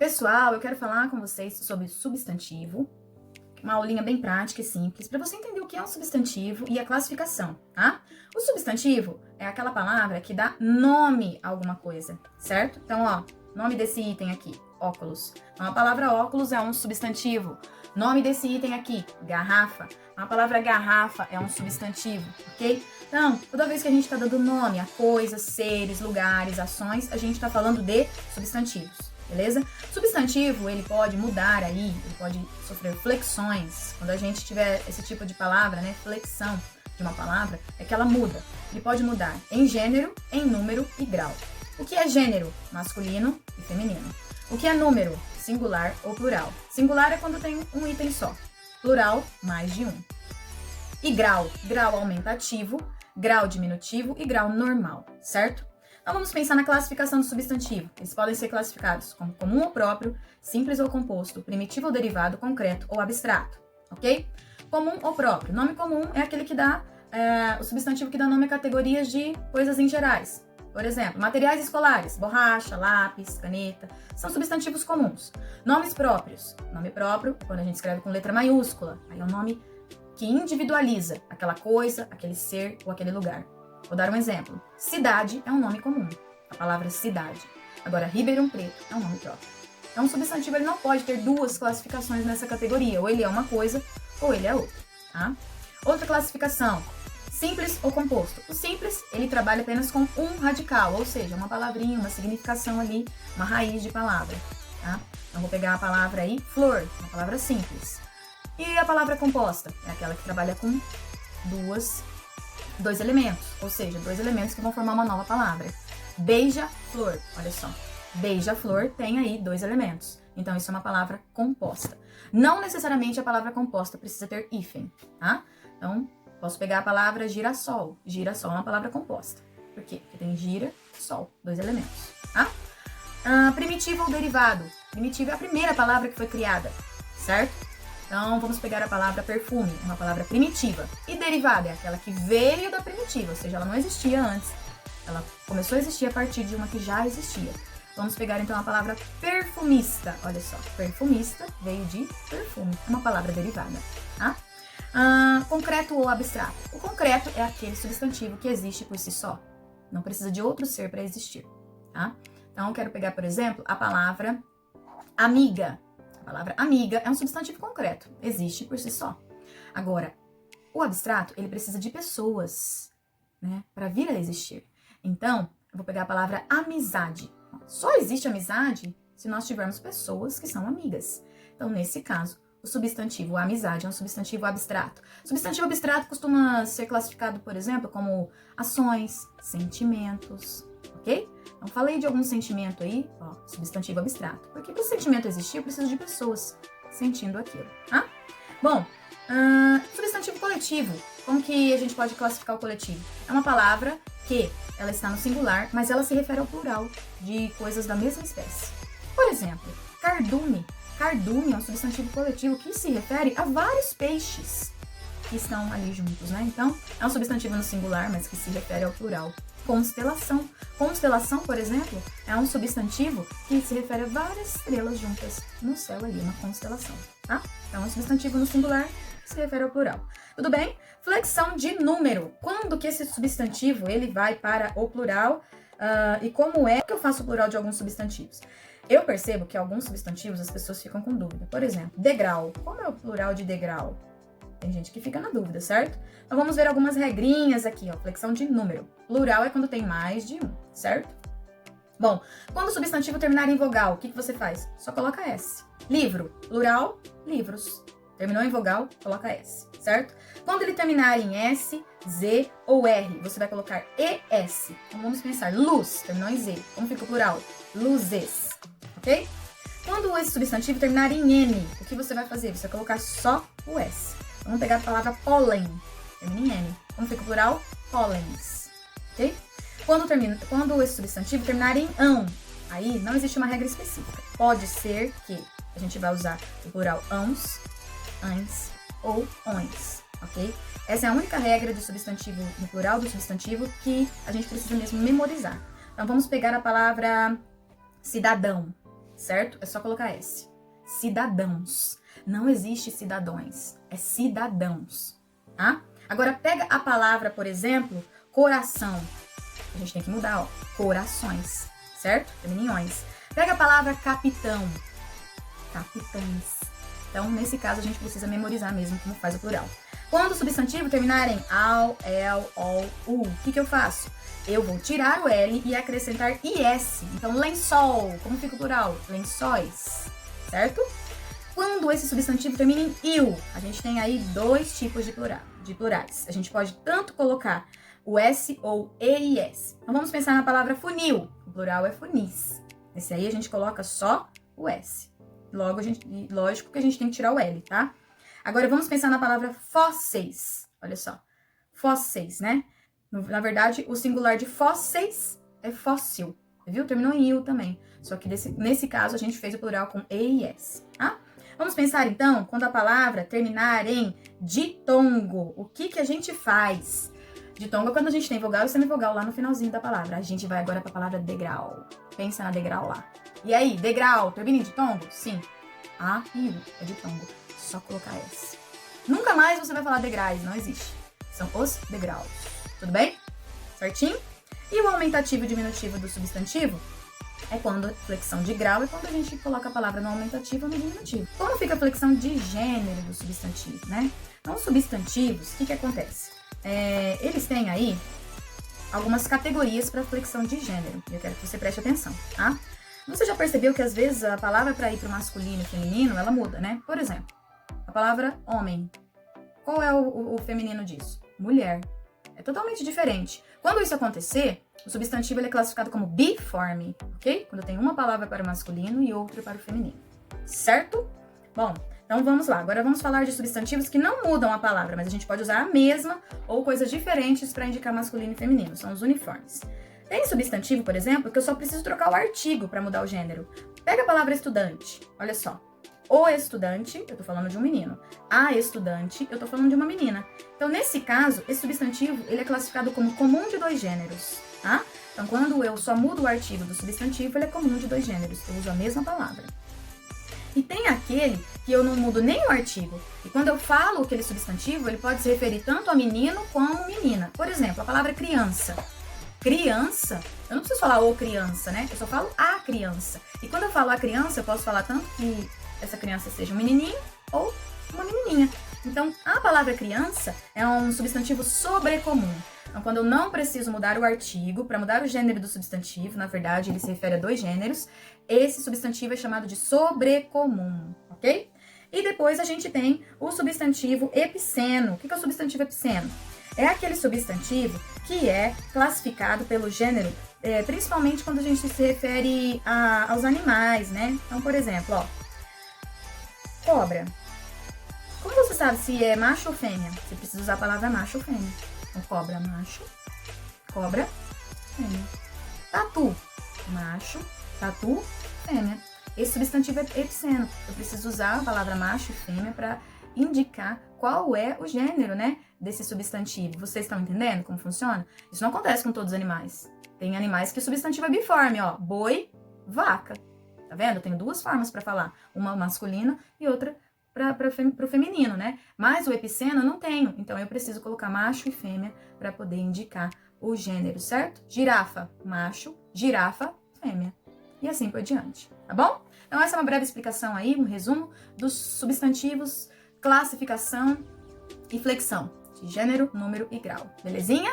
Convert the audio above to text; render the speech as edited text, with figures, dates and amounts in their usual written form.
Pessoal, eu quero falar com vocês sobre substantivo, uma aulinha bem prática e simples, para você entender o que é um substantivo e a classificação, tá? O substantivo é aquela palavra que dá nome a alguma coisa, certo? Então, ó, nome desse item aqui, óculos. Então, a palavra óculos é um substantivo. Nome desse item aqui, garrafa. A palavra garrafa é um substantivo, ok? Então, toda vez que a gente está dando nome a coisas, seres, lugares, ações, a gente está falando de substantivos. Beleza? Substantivo, ele pode mudar aí, ele pode sofrer flexões. Quando a gente tiver esse tipo de palavra, né, flexão de uma palavra, é que ela muda. Ele pode mudar em gênero, em número e grau. O que é gênero? Masculino e feminino. O que é número? Singular ou plural. Singular é quando tem um item só. Plural, mais de um. E grau? Grau aumentativo, grau diminutivo e grau normal, certo? Então, vamos pensar na classificação do substantivo. Eles podem ser classificados como comum ou próprio, simples ou composto, primitivo ou derivado, concreto ou abstrato, ok? Comum ou próprio. Nome comum é aquele que dá, o substantivo que dá nome a categorias de coisas em gerais. Por exemplo, materiais escolares, borracha, lápis, caneta, são substantivos comuns. Nomes próprios. Nome próprio, quando a gente escreve com letra maiúscula, aí é um nome que individualiza aquela coisa, aquele ser ou aquele lugar. Vou dar um exemplo. Cidade é um nome comum, a palavra cidade. Agora, Ribeirão Preto é um nome próprio. Então, um substantivo ele não pode ter duas classificações nessa categoria. Ou ele é uma coisa, ou ele é outra. Tá? Outra classificação, simples ou composto. O simples, ele trabalha apenas com um radical, ou seja, uma palavrinha, uma significação ali, uma raiz de palavra. Tá? Então, vou pegar a palavra aí, flor, uma palavra simples. E a palavra composta é aquela que trabalha com dois elementos, ou seja, dois elementos que vão formar uma nova palavra. Beija-flor, olha só. Beija-flor tem aí dois elementos. Então, isso é uma palavra composta. Não necessariamente a palavra composta precisa ter hífen, tá? Então, posso pegar a palavra girassol. Girassol é uma palavra composta. Por quê? Porque tem gira, sol, dois elementos, tá? Primitivo ou derivado. Primitivo é a primeira palavra que foi criada, certo? Então, vamos pegar a palavra perfume, uma palavra primitiva. E derivada é aquela que veio da primitiva, ou seja, ela não existia antes. Ela começou a existir a partir de uma que já existia. Vamos pegar, então, a palavra perfumista. Olha só, perfumista veio de perfume, uma palavra derivada. Tá? Concreto ou abstrato. O concreto é aquele substantivo que existe por si só. Não precisa de outro ser para existir. Tá? Então, eu quero pegar, por exemplo, a palavra amiga. A palavra amiga é um substantivo concreto, existe por si só. Agora, o abstrato, ele precisa de pessoas, né, para vir a existir. Então, eu vou pegar a palavra amizade. Só existe amizade se nós tivermos pessoas que são amigas. Então, nesse caso, o substantivo amizade é um substantivo abstrato. Substantivo abstrato costuma ser classificado, por exemplo, como ações, sentimentos, ok? Então, falei de algum sentimento aí, ó, substantivo abstrato. Porque para o sentimento existir, eu preciso de pessoas sentindo aquilo, tá? Bom, substantivo coletivo. Como que a gente pode classificar o coletivo? É uma palavra que ela está no singular, mas ela se refere ao plural de coisas da mesma espécie. Por exemplo, cardume. Cardume é um substantivo coletivo que se refere a vários peixes que estão ali juntos, né? Então, é um substantivo no singular, mas que se refere ao plural. Constelação. Constelação, por exemplo, é um substantivo que se refere a várias estrelas juntas no céu ali, uma constelação, tá? Então, é um substantivo no singular que se refere ao plural. Tudo bem? Flexão de número. Quando que esse substantivo ele vai para o plural e como é que eu faço o plural de alguns substantivos? Eu percebo que alguns substantivos as pessoas ficam com dúvida. Por exemplo, degrau. Como é o plural de degrau? Tem gente que fica na dúvida, certo? Então, vamos ver algumas regrinhas aqui, ó. Flexão de número. Plural é quando tem mais de um, certo? Bom, quando o substantivo terminar em vogal, o que você faz? Só coloca S. Livro. Plural, livros. Terminou em vogal, coloca S, certo? Quando ele terminar em S, Z ou R, você vai colocar ES. Então, vamos pensar. Luz. Terminou em Z. Como fica o plural? Luzes. Ok? Quando esse substantivo terminar em N, o que você vai fazer? Você vai colocar só o S. Vamos pegar a palavra pólen. Termina em N. Como fica o plural? Pólens. Ok? Quando esse substantivo terminar em ão, aí não existe uma regra específica. Pode ser que a gente vai usar o plural ãos, ães ou ões. Ok? Essa é a única regra do substantivo, no plural do substantivo, que a gente precisa mesmo memorizar. Então, vamos pegar a palavra cidadão. certo? É só colocar S. Cidadãos. Não existe cidadãos, é cidadãos, tá? Agora pega a palavra, por exemplo, coração. A gente tem que mudar, ó, corações, certo? Feminins. Pega a palavra capitão. Capitães. Então, nesse caso, a gente precisa memorizar mesmo como faz o plural. Quando o substantivo terminar em al, el, ol, u, o que eu faço? Eu vou tirar o L e acrescentar IS. Então, lençol. Como fica o plural? Lençóis, certo? Quando esse substantivo termina em il, a gente tem aí dois tipos de plurais. A gente pode tanto colocar o S ou EIS. Então, vamos pensar na palavra funil. O plural é funis. Esse aí a gente coloca só o S. Logo, lógico que a gente tem que tirar o L, tá? Agora, vamos pensar na palavra fósseis. Olha só. Fósseis, né? Na verdade, o singular de fósseis é fóssil. Viu? Terminou em il também. Só que nesse caso, a gente fez o plural com EIS, tá? Vamos pensar, então, quando a palavra terminar em ditongo. O que a gente faz? Ditongo é quando a gente tem vogal e semivogal lá no finalzinho da palavra. A gente vai agora para a palavra degrau. Pensa na degrau lá. E aí, degrau, termina em ditongo? Sim. A e U é ditongo. Só colocar S. Nunca mais você vai falar degraus, não existe. São os degraus. Tudo bem? Certinho? E o aumentativo e diminutivo do substantivo é quando flexão de grau é quando a gente coloca a palavra no aumentativo ou no diminutivo. Como fica a flexão de gênero do substantivo, né? Então, os substantivos, o que acontece? Eles têm aí algumas categorias para flexão de gênero. Eu quero que você preste atenção, tá? Você já percebeu que às vezes a palavra para ir para o masculino e feminino, ela muda, né? Por exemplo, a palavra homem. Qual é o feminino disso? Mulher. É totalmente diferente. Quando isso acontecer, o substantivo ele é classificado como biforme, ok? Quando tem uma palavra para o masculino e outra para o feminino. Certo? Bom, então vamos lá. Agora vamos falar de substantivos que não mudam a palavra, mas a gente pode usar a mesma ou coisas diferentes para indicar masculino e feminino. São os uniformes. Tem substantivo, por exemplo, que eu só preciso trocar o artigo para mudar o gênero. Pega a palavra estudante. Olha só. O estudante, eu tô falando de um menino. A estudante, eu tô falando de uma menina. Então, nesse caso, esse substantivo, ele é classificado como comum de dois gêneros, tá? Então, quando eu só mudo o artigo do substantivo, ele é comum de dois gêneros. Eu uso a mesma palavra. E tem aquele que eu não mudo nem o artigo. E quando eu falo aquele substantivo, ele pode se referir tanto a menino como menina. Por exemplo, a palavra criança. Criança, eu não preciso falar o criança, né? Eu só falo a criança. E quando eu falo a criança, eu posso falar tanto que essa criança seja um menininho ou uma menininha. Então, a palavra criança é um substantivo sobrecomum. Então, quando eu não preciso mudar o artigo, para mudar o gênero do substantivo, na verdade, ele se refere a dois gêneros, esse substantivo é chamado de sobrecomum, ok? E depois a gente tem o substantivo epiceno. O que é o substantivo epiceno? É aquele substantivo que é classificado pelo gênero, principalmente quando a gente se refere aos animais, né? Então, por exemplo, ó, cobra. Como você sabe se é macho ou fêmea? Você precisa usar a palavra macho ou fêmea. Então, cobra, macho. Cobra, fêmea. Tatu, macho. Tatu, fêmea. Esse substantivo é epiceno. Eu preciso usar a palavra macho e fêmea para indicar qual é o gênero, né, desse substantivo. Vocês estão entendendo como funciona? Isso não acontece com todos os animais. Tem animais que o substantivo é biforme, ó. Boi, vaca. Tá vendo? Eu tenho duas formas para falar. Uma masculina e outra para o feminino, né? Mas o epiceno eu não tenho. Então, eu preciso colocar macho e fêmea para poder indicar o gênero, certo? Girafa, macho. Girafa, fêmea. E assim por diante, tá bom? Então, essa é uma breve explicação aí, um resumo dos substantivos, classificação e flexão de gênero, número e grau. Belezinha?